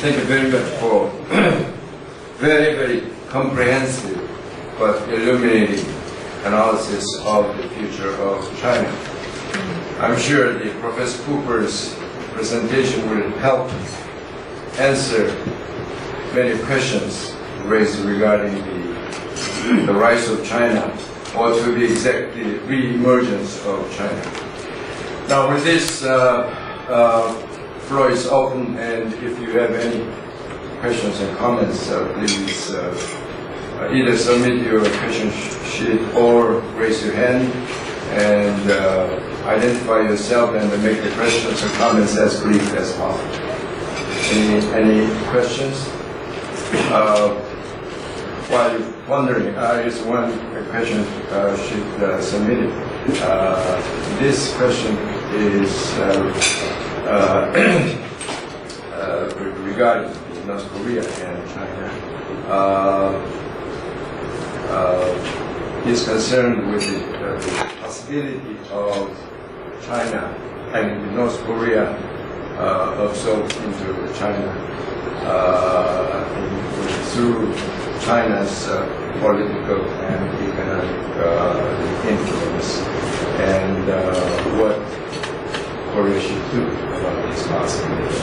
Thank you very much for very, very comprehensive but illuminating analysis of the future of China. I'm sure the Professor Cooper's presentation will help answer many questions raised regarding the rise of China, or to be exact, the re-emergence of China. Now with this, floor is open, and if you have any questions and comments, please either submit your question sheet or raise your hand and identify yourself and make the questions or comments as brief as possible. Any questions? While you're wondering, there's one question sheet submitted. This question is regarding North Korea and China. Is concerned with the possibility of China and North Korea absorbed into China through China's political and economic influence, and what Korea should do about this possibility.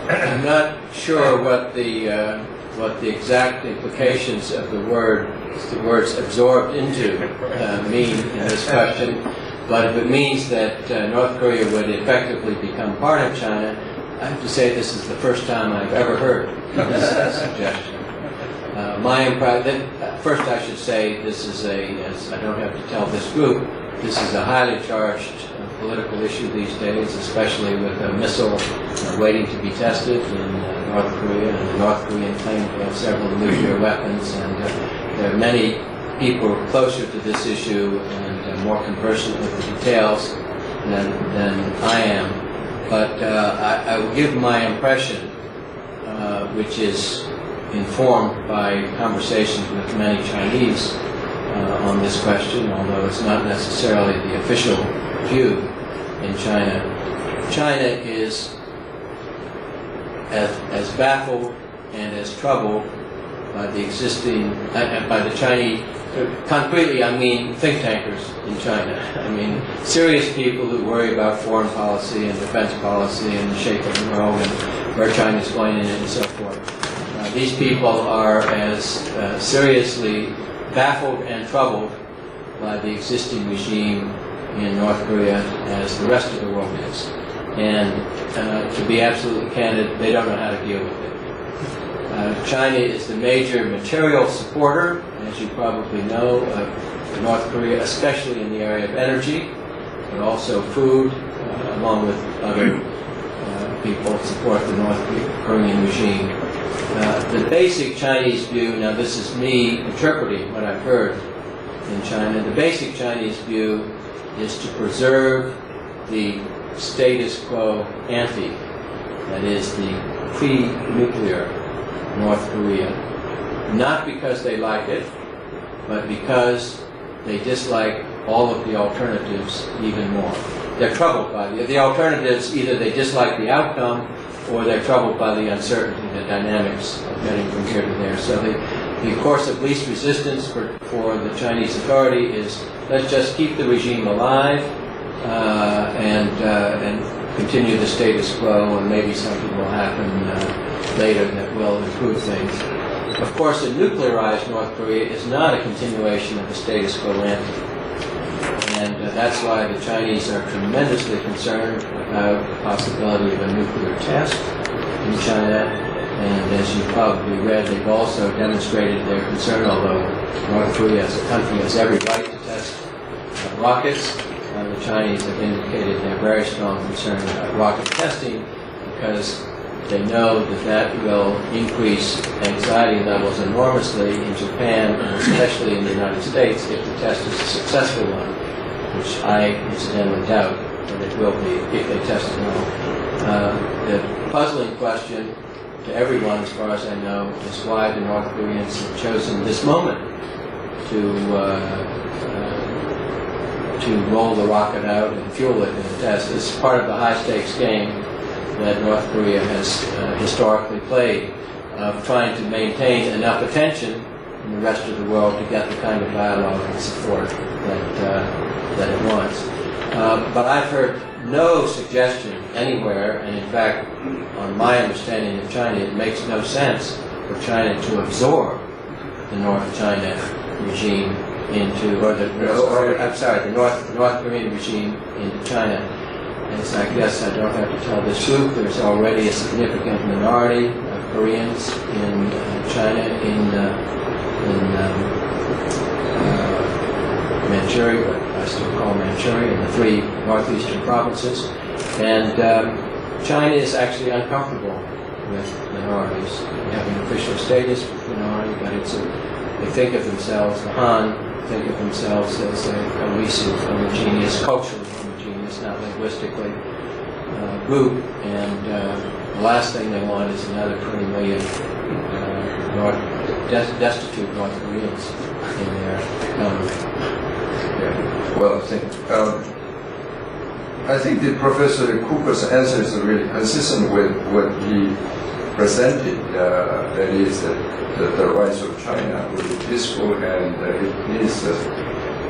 I'm not sure what the exact implications of the words absorbed into mean in this question, but if it means that North Korea would effectively become part of China, I have to say this is the first time I've ever heard this suggestion. First I should say this is as I don't have to tell this group, this is a highly charged political issue these days, especially with a missile waiting to be tested in North Korea, and the North Korean claim to have several nuclear weapons, and there are many people closer to this issue and more conversant with the details than I am. But I will give my impression, which is informed by conversations with many Chinese on this question, although it's not necessarily the official view in China. China is as baffled and as troubled by the existing, by the Chinese, concretely I mean think tankers in China. I mean serious people who worry about foreign policy and defense policy and the shape of the world and where China is going in it and so forth. These people are as seriously baffled and troubled by the existing regime in North Korea as the rest of the world is. And to be absolutely candid, they don't know how to deal with it. China is the major material supporter, as you probably know, of North Korea, especially in the area of energy, but also food, along with other people support the North Korean regime. The basic Chinese view, now this is me interpreting what I've heard in China, the basic Chinese view is to preserve the status quo ante, that is the pre-nuclear North Korea, not because they like it, but because they dislike all of the alternatives even more. They're troubled by the alternatives, either they dislike the outcome or they're troubled by the uncertainty, the dynamics of getting from here to there. So the course of least resistance for the Chinese authority is let's just keep the regime alive and continue the status quo, and maybe something will happen later that will improve things. Of course, a nuclearized North Korea is not a continuation of the status quo ante. And that's why the Chinese are tremendously concerned about the possibility of a nuclear test in China. And as you probably read, they've also demonstrated their concern, although North Korea as a country has every right to test rockets. The Chinese have indicated their very strong concern about rocket testing because they know that that will increase anxiety levels enormously in Japan, and especially in the United States, if the test is a successful one, which I incidentally doubt that it will be if they test it well. The puzzling question to everyone, as far as I know, is why the North Koreans have chosen this moment to to roll the rocket out and fuel it in a test. This is part of the high-stakes game that North Korea has historically played, of trying to maintain enough attention in the rest of the world to get the kind of dialogue and support that it wants. But I've heard no suggestion anywhere, and in fact, on my understanding of China, it makes no sense for China to absorb the North China regime into, or the North Korean regime into China. As I guess I don't have to tell this group, there's already a significant minority of Koreans in China, in Manchuria, what I still call Manchuria, in the 3 northeastern provinces. And China is actually uncomfortable with minorities. They have an official status with minority, but they think of themselves, the Han think of themselves as a cohesive, homogeneous, culturally homogeneous, not linguistically, group. And the last thing they want is another 20 million destitute North Koreans in their economy. Yeah. Well, I think that Professor Cooper's answer is really consistent with what he presented. That is the rise of China will be peaceful, and it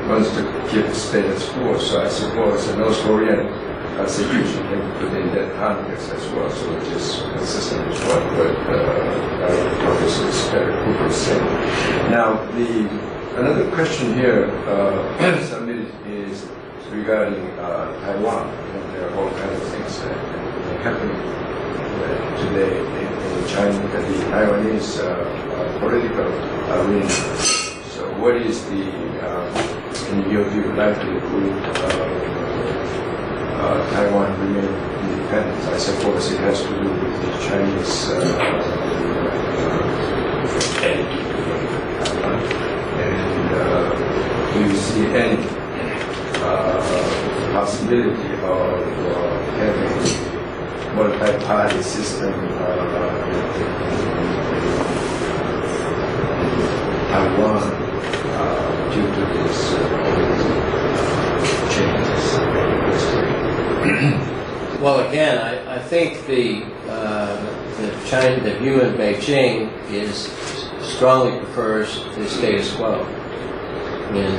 wants to keep status quo. So I suppose the North Korean situation can be put in that context as well. So it is consistent with what Professor Cooper is saying. Now, another question here submitted is regarding Taiwan. And there are all kinds of things that are happening today in China, the Taiwanese political arena. So what is in your view, likelihood Taiwan remain independent? I suppose it has to do with the Chinese and do you see any possibility of having multi-party system Taiwan due to this changes? Well, again, I think the view in Beijing strongly prefers the status quo in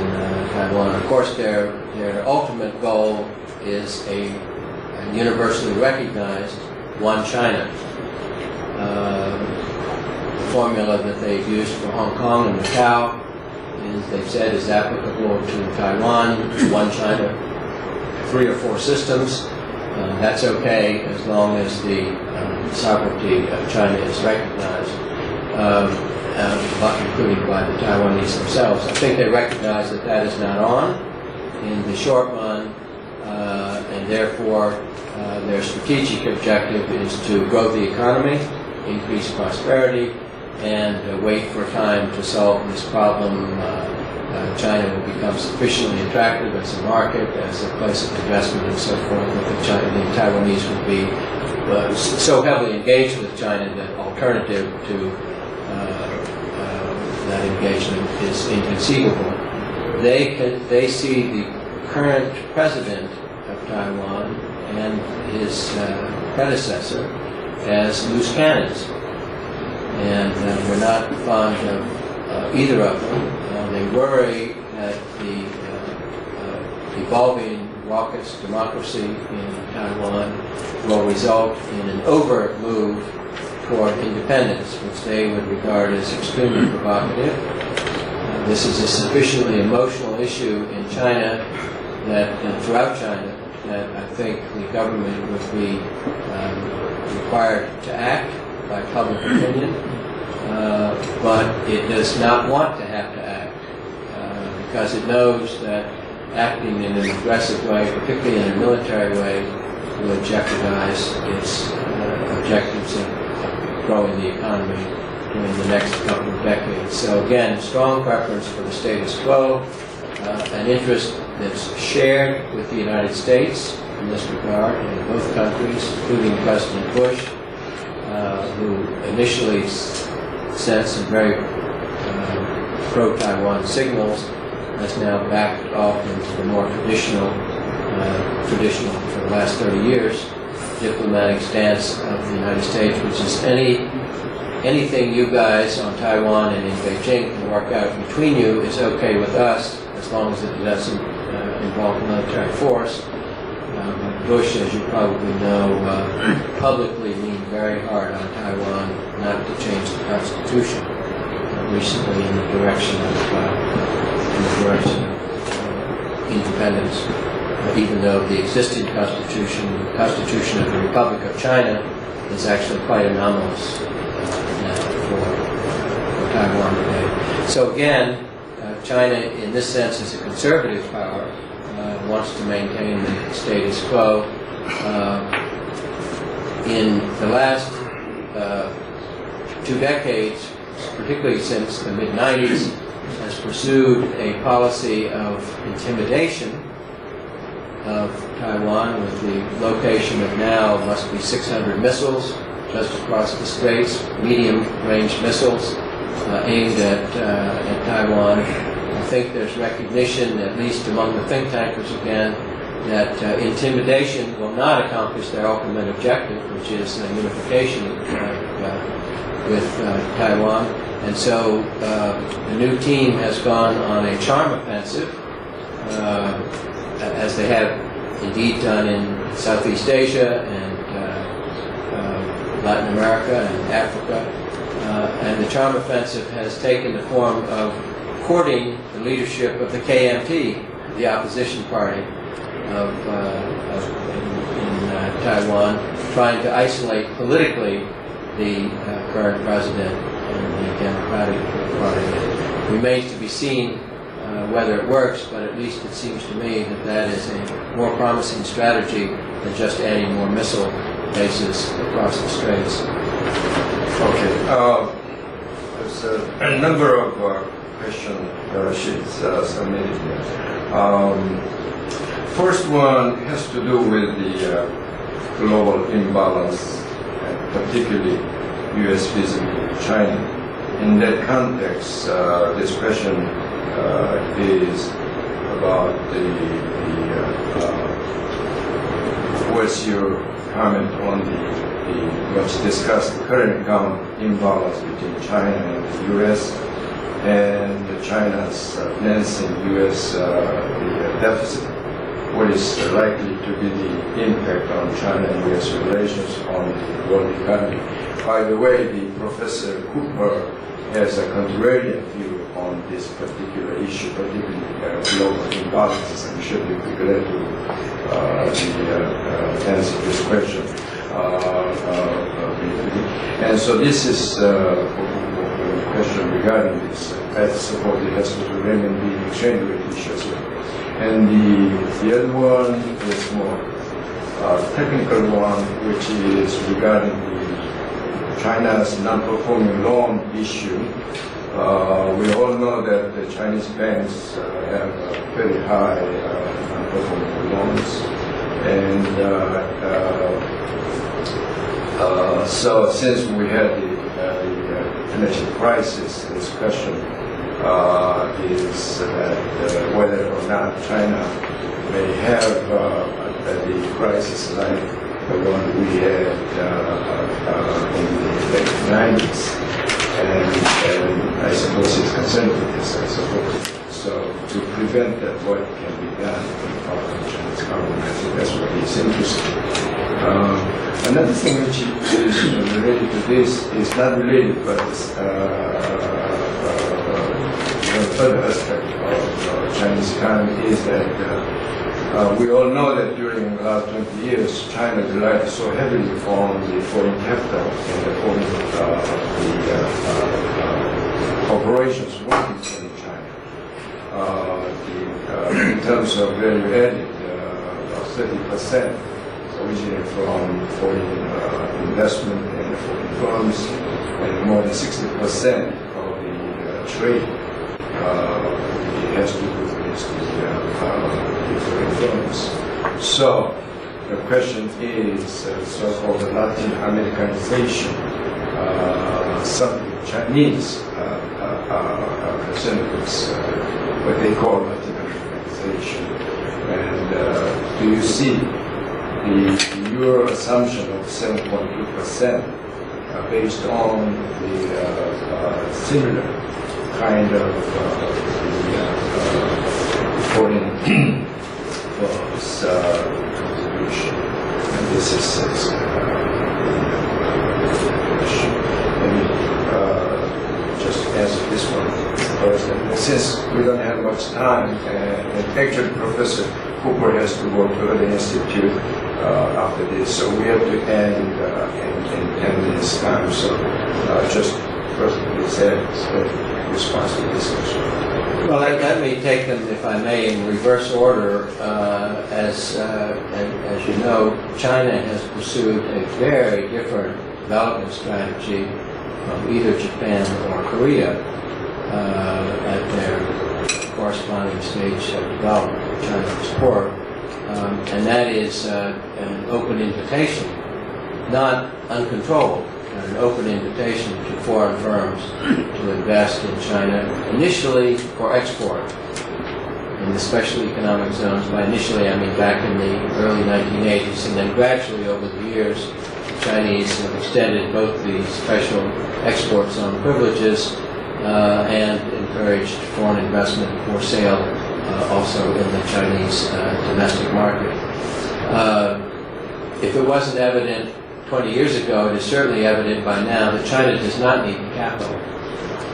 Taiwan. Of course, their ultimate goal is a universally recognized one China. The formula that they've used for Hong Kong and Macau they've said is applicable to Taiwan, one China, 3 or 4 systems. That's okay as long as the sovereignty of China is recognized, including by the Taiwanese themselves. I think they recognize that that is not on in the short run, and therefore their strategic objective is to grow the economy, increase prosperity, and wait for time to solve this problem. China will become sufficiently attractive as a market, as a place of investment, and so forth, that the Taiwanese will be so heavily engaged with China that alternative to that engagement is inconceivable. They see the current president of Taiwan and his predecessor as loose cannons, and we're not fond of either of them. They worry that the evolving raucous democracy in Taiwan will result in an overt move toward independence, which they would regard as extremely provocative. This is a sufficiently emotional issue in China and throughout China that I think the government would be required to act by public opinion, but it does not want to have to act because it knows that acting in an aggressive way, particularly in a military way, would jeopardize its objectives of growing the economy in the next couple of decades. So again, strong preference for the status quo, an interest that's shared with the United States in this regard, in both countries, including President Bush, who initially sent some very pro-Taiwan signals, has now backed off into the more traditional for the last 30 years, diplomatic stance of the United States, which is anything you guys on Taiwan and in Beijing can work out between you is okay with us, as long as it doesn't involve military force. Bush, as you probably know, publicly leaned very hard on Taiwan not to change the Constitution recently in the direction of independence, even though the existing Constitution, the Constitution of the Republic of China, is actually quite anomalous for Taiwan today. So again, China, in this sense, is a conservative power. Wants to maintain the status quo. In the last 2 decades, particularly since the mid-90s, has pursued a policy of intimidation of Taiwan, with the location of now must be 600 missiles just across the straits, medium-range missiles aimed at Taiwan. I think there's recognition, at least among the think tankers again, that intimidation will not accomplish their ultimate objective, which is unification with Taiwan. And so the new team has gone on a charm offensive, as they have indeed done in Southeast Asia and Latin America and Africa. And the charm offensive has taken the form of courting the leadership of the KMT, the opposition party in Taiwan, trying to isolate politically the current president and the Democratic Party. It remains to be seen whether it works, but at least it seems to me that that is a more promising strategy than just adding more missile bases across the straits. Okay. There's a number of question sheets submitted here. First one has to do with the global imbalance, and particularly U.S. visiting China. In that context, this question is about what's your comment on the much discussed current imbalance between China and the U.S. and China's financing U.S. the deficit. What is likely to be the impact on China and U.S. relations on the world economy? By the way, the Professor Cooper has a contrarian view on this particular issue, particularly global imbalances. I'm sure you'll be glad to answer this question. And so this is a question regarding this. I suppose it has to do with the exchange rate issue as well. And the other one is more technical one, which is regarding China's non-performing loan issue. We all know that the Chinese banks have very high non-performing loans, and so since we had the financial crisis, this question is that whether or not China may have the crisis like the one we had in the late 90s, and I suppose it's concerned with this, I suppose. So to prevent that, what can be done in the Chinese government? I think that's what he's interested in. Another thing which is related to this is not related, but it's another aspect of Chinese economy is that we all know that during the last 20 years, China relied so heavily on the foreign capital and the foreign corporations working in China. In terms of value added, about 30% originated from foreign investment and foreign firms, and more than 60% of the trade has to do with the foreign firms. So the question is so-called Latin Americanization. Some Chinese are concerned with what they call multinationalization. And do you see your assumption of 7.2% based on the similar kind of reporting was contribution? And this is let me just answer this one first. And since we don't have much time, and actually Professor Cooper has to go to the institute after this, so we have to end in 10 minutes time. So just first, please have response to this question. Well, let me take them, if I may, in reverse order. As you know, China has pursued a very different development strategy from either Japan or Korea at their corresponding stage of development. China's core, and that is an open invitation, not uncontrolled, but an open invitation to foreign firms to invest in China, initially for export in the special economic zones. By initially, I mean back in the early 1980s, and then gradually over the years, the Chinese have extended both the special export zone privileges and encouraged foreign investment for sale also in the Chinese domestic market. If it wasn't evident 20 years ago, it is certainly evident by now that China does not need capital.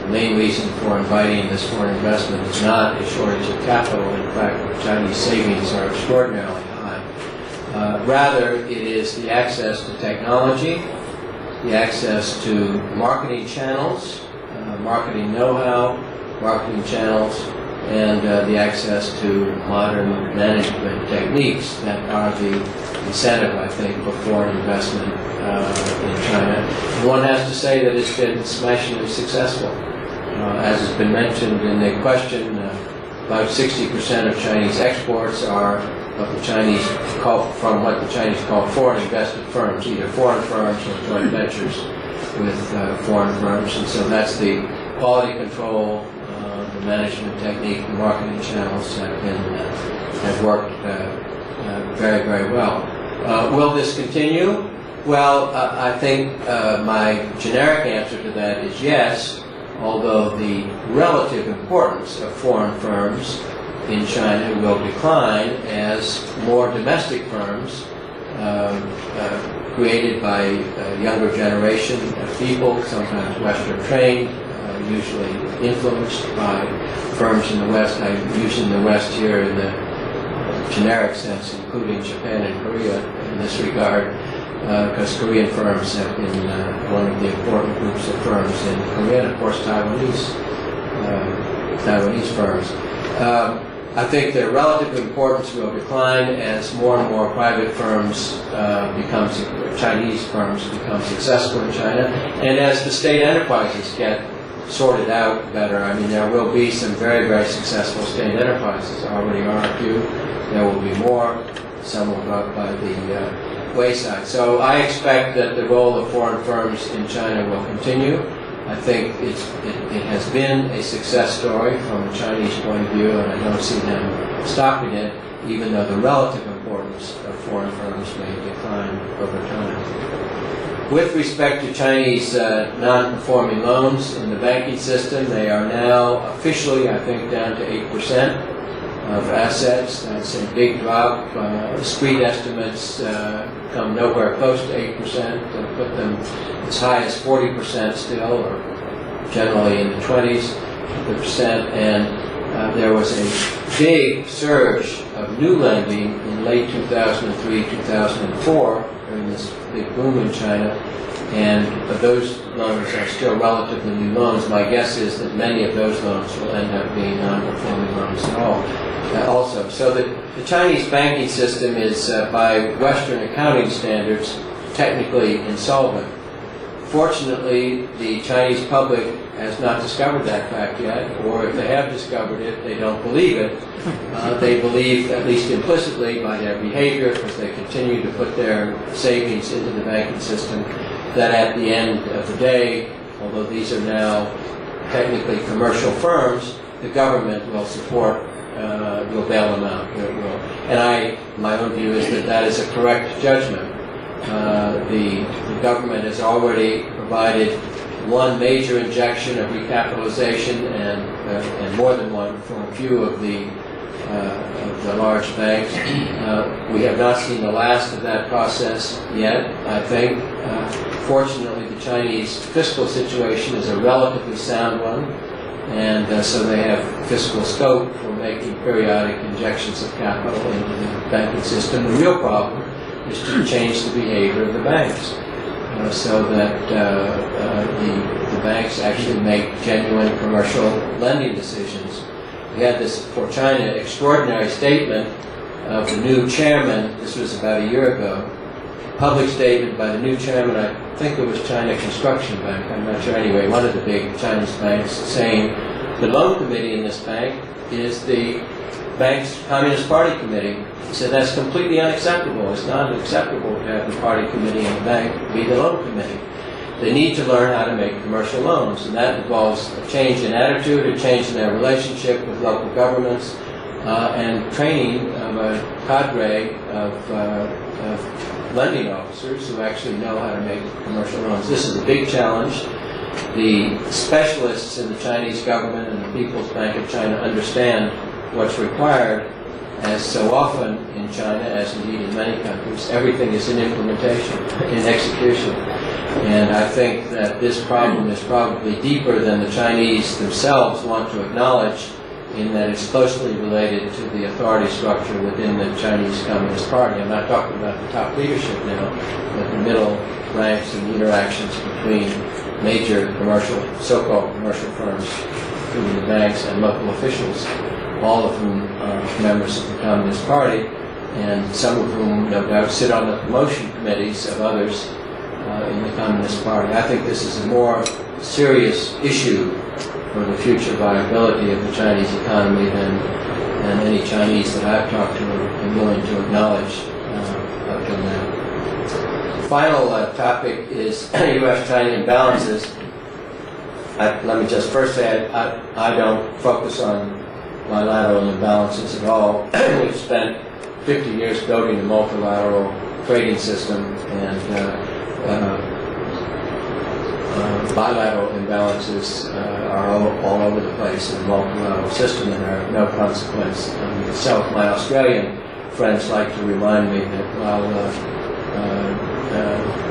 The main reason for inviting this foreign investment is not a shortage of capital. In fact, Chinese savings are extraordinarily high. Rather, it is the access to technology, the access to marketing channels, marketing know-how, marketing channels, and the access to modern management techniques that are the incentive, I think, for foreign investment in China. And one has to say that it's been smashingly successful. As has been mentioned in the question, about 60% of Chinese exports are what the Chinese call foreign invested firms, either foreign firms or joint ventures with foreign firms. And so that's the quality control, the management technique, the marketing channels have worked very, very well. Will this continue? Well, I think my generic answer to that is yes, although the relative importance of foreign firms in China will decline as more domestic firms created by a younger generation of people, sometimes Western trained, usually influenced by firms in the West. I'm using the West here in the generic sense, including Japan and Korea in this regard, because Korean firms have been one of the important groups of firms in Korea, and of course Taiwanese firms. I think their relative importance will decline as more and more private firms Chinese firms become successful in China, and as the state enterprises get sorted out better. I mean, there will be some very, very successful state enterprises. There already are a few. There will be more. Some will drop by the wayside. So I expect that the role of foreign firms in China will continue. I think it has been a success story from a Chinese point of view, and I don't see them stopping it, even though the relative importance of foreign firms may decline over time. With respect to Chinese non-performing loans in the banking system, they are now officially, I think, down to 8% of assets. That's a big drop. Street estimates come nowhere close to 8%. They put them as high as 40% still, or generally in the 20s percent. And there was a big surge of new lending in late 2003, 2004, during this big boom in China, and those loans are still relatively new loans. My guess is that many of those loans will end up being non-performing loans at all. Also, so the Chinese banking system is, by Western accounting standards, technically insolvent. Fortunately, the Chinese public has not discovered that fact yet, or if they have discovered it, they don't believe it. They believe, at least implicitly by their behavior, because they continue to put their savings into the banking system, that at the end of the day, although these are now technically commercial firms, the government will support, will bail them out. And my own view is that is a correct judgment. The government has already provided one major injection of recapitalization and more than one for a few of the large banks. We have not seen the last of that process yet, I think. Fortunately, the Chinese fiscal situation is a relatively sound one, and so they have fiscal scope for making periodic injections of capital into the banking system. The real problem is to change the behavior of the banks so that the banks actually make genuine commercial lending decisions. We had this, for China, extraordinary statement of the new chairman. This was about a year ago. Public statement by the new chairman, I think it was China Construction Bank, I'm not sure anyway, one of the big Chinese banks, saying the loan committee in this bank is the bank's Communist Party committee. He said that's completely unacceptable. It's not acceptable to have the party committee in the bank be the loan committee. They need to learn how to make commercial loans, and that involves a change in attitude, a change in their relationship with local governments, and training of a cadre of lending officers who actually know how to make commercial loans. This is a big challenge. The specialists in the Chinese government and the People's Bank of China understand what's required, as so often in China, as indeed in many countries. Everything is in implementation, in execution. And I think that this problem is probably deeper than the Chinese themselves want to acknowledge, in that it's closely related to the authority structure within the Chinese Communist Party. I'm not talking about the top leadership now, but the middle ranks and the interactions between major commercial, so-called commercial firms, including the banks and local officials, all of whom are members of the Communist Party, and some of whom, no doubt, sit on the promotion committees of others in the Communist Party. I think this is a more serious issue for the future viability of the Chinese economy than any Chinese that I've talked to have been willing to acknowledge up till now. The final topic is U.S.-China imbalances. Let me just first say I don't focus on bilateral imbalances at all. We've spent 50 years building a multilateral trading system, and bilateral imbalances are all over the place in the multilateral system and are of no consequence. Myself, my Australian friends like to remind me that while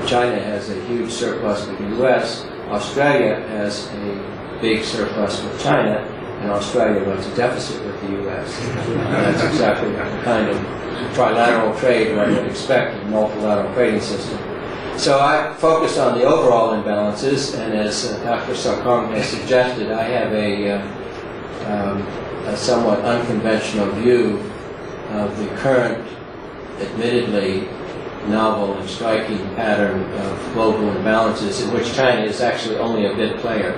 China has a huge surplus with the U.S., Australia has a big surplus with China, and Australia runs a deficit with the U.S. That's exactly the kind of trilateral trade one would expect in a multilateral trading system. So I focus on the overall imbalances, and as Dr. Sarkong has suggested, I have a somewhat unconventional view of the current, admittedly novel and striking pattern of global imbalances in which China is actually only a bit player.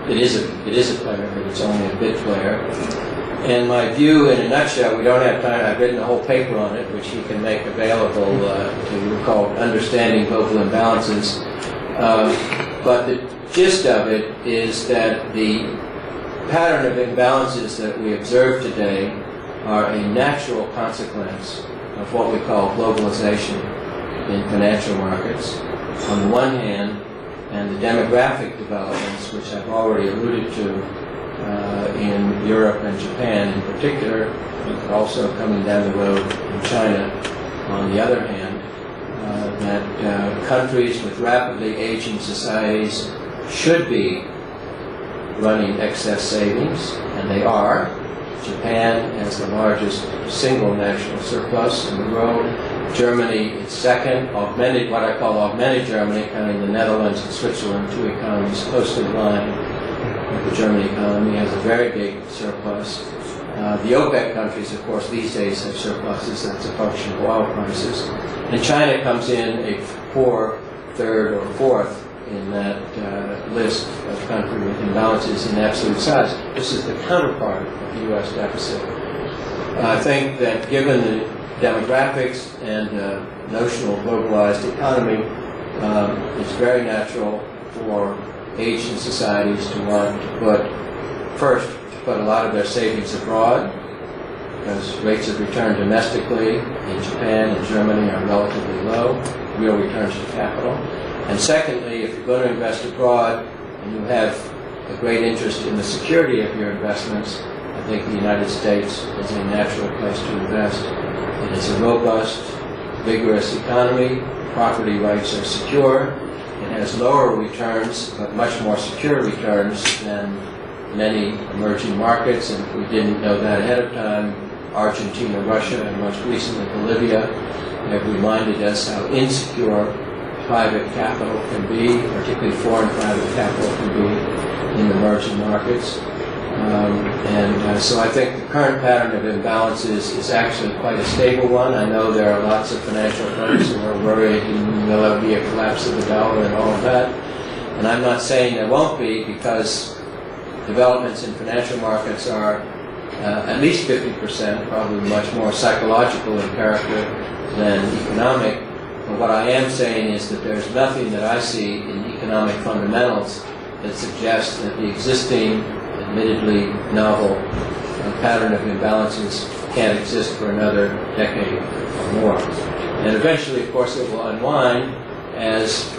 It is a player, but it's only a bit player. And my view, in a nutshell, we don't have time. I've written a whole paper on it, which you can make available to called Understanding Global Imbalances. But the gist of it is that the pattern of imbalances that we observe today are a natural consequence of what we call globalization in financial markets, on the one hand, and the demographic developments, which I've already alluded to, in Europe and Japan in particular, but also coming down the road in China on the other hand, that countries with rapidly aging societies should be running excess savings, and they are. Japan has the largest single national surplus in the world. Germany is second, augmented, what I call augmented Germany, counting the Netherlands and Switzerland, two economies closely aligned. The German economy has a very big surplus. The OPEC countries, of course, these days have surpluses. That's a function of oil prices. And China comes in a poor third or fourth in that list of countries with imbalances in absolute size. This is the counterpart of the U.S. deficit. I think that given the demographics and notional globalized economy, it's very natural for Asian societies to want to put first put a lot of their savings abroad, because rates of return domestically in Japan and Germany are relatively low, real returns to capital. And secondly, if you're going to invest abroad and you have a great interest in the security of your investments, I think the United States is a natural place to invest. It is a robust, vigorous economy. Property rights are secure. It has lower returns, but much more secure returns than many emerging markets. And if we didn't know that ahead of time, Argentina, Russia, and most recently Bolivia have reminded us how insecure private capital can be, particularly foreign private capital can be in emerging markets. So I think the current pattern of imbalances is actually quite a stable one. I know there are lots of financial firms who are worried there'll be a collapse of the dollar and all of that. And I'm not saying there won't be, because developments in financial markets are at least 50%, probably much more psychological in character than economic. But what I am saying is that there's nothing that I see in economic fundamentals that suggests that the existing, admittedly novel pattern of imbalances can't exist for another decade or more. And eventually, of course, it will unwind as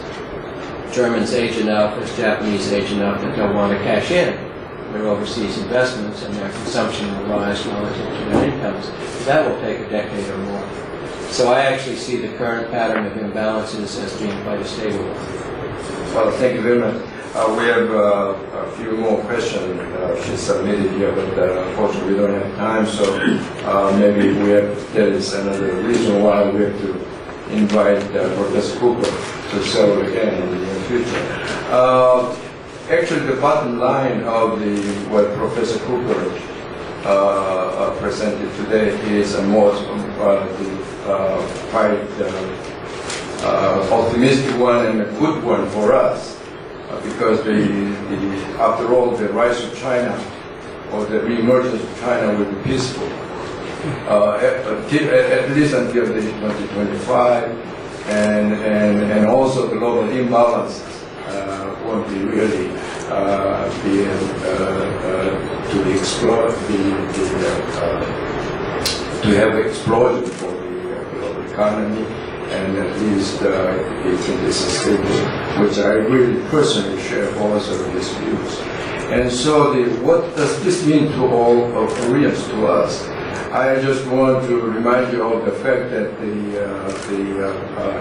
Germans age enough, as Japanese age enough that they'll want to cash in their overseas investments, and their consumption will rise relative to their incomes. That will take a decade or more. So I actually see the current pattern of imbalances as being quite a stable one. Well, thank you very much. We have a few more questions she submitted here, but unfortunately we don't have time, so maybe there is another reason why we have to invite Professor Cooper to settle again in the near future. Actually, the bottom line of what Professor Cooper presented today is a more quite optimistic one and a good one for us, because after all, the rise of China or the reemergence of China will be peaceful, at least until 2025, and also the global imbalances won't be really to have explosion for the global economy, and at least it's in this stage, which I really personally share also his views. And so what does this mean to all of Koreans, to us? I just want to remind you of the fact that the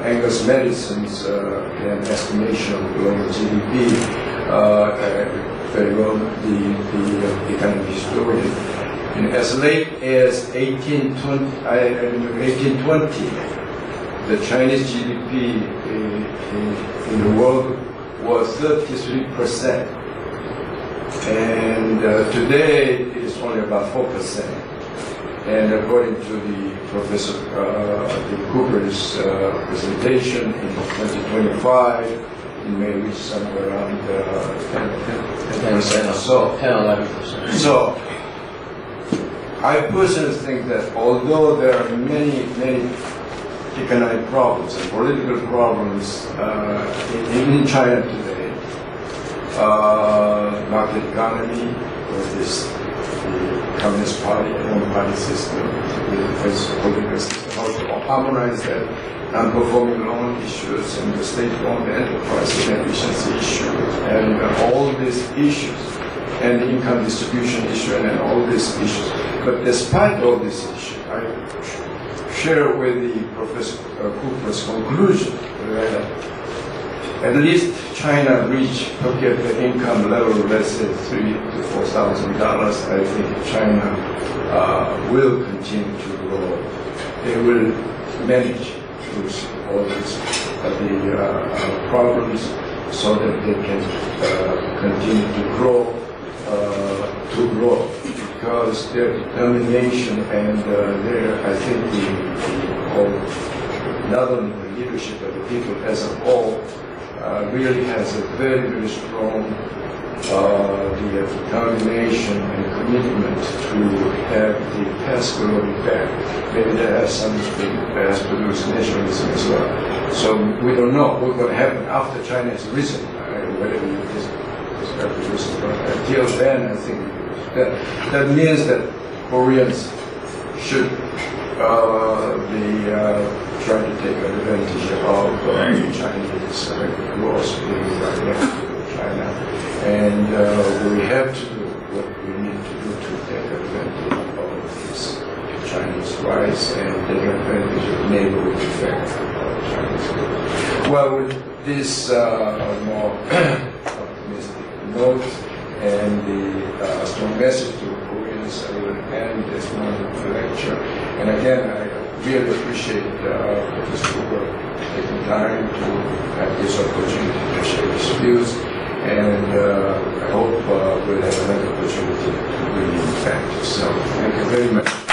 Angus Madison's estimation of global GDP, very well the economic historian, and as late as 1820, the Chinese GDP in the world was 33%, and today it is only about 4%. And according to the Professor Cooper's presentation, in 2025, it may reach somewhere around 10% or so. 10-11%. So, I personally think that although there are many economic problems and political problems in China today, market economy, with this the Communist Party, one-party system, the political system, how to harmonize that, non-performing loan issues and the state-owned enterprise efficiency issues, and all these issues, and the income distribution issue, and all these issues. But despite all these issues, I share with the Professor Cooper's conclusion that at least China reached per capita income level, let's say $3,000 to $4,000. I think China will continue to grow. They will manage through all these problems so that they can continue to grow, because their determination and I think not only the leadership of the people as a whole really has a very, very strong determination and commitment to have the past glory back. Maybe that has something that has produced nationalism as well. So we don't know what's going to happen after China has risen, whether it is revolution. But until then, I think That means that Koreans should be trying to take advantage of Chinese growth right next to China, and we have to do what we need to do to take advantage of this Chinese rise and take advantage of neighborhood effect of Chinese growth. Well, with this more optimistic note and the strong message to Koreans, I will end this morning lecture. And again, I really appreciate Professor Hoover taking time to have this opportunity to share his views. And I hope we'll have another opportunity to really interact. So thank you very much.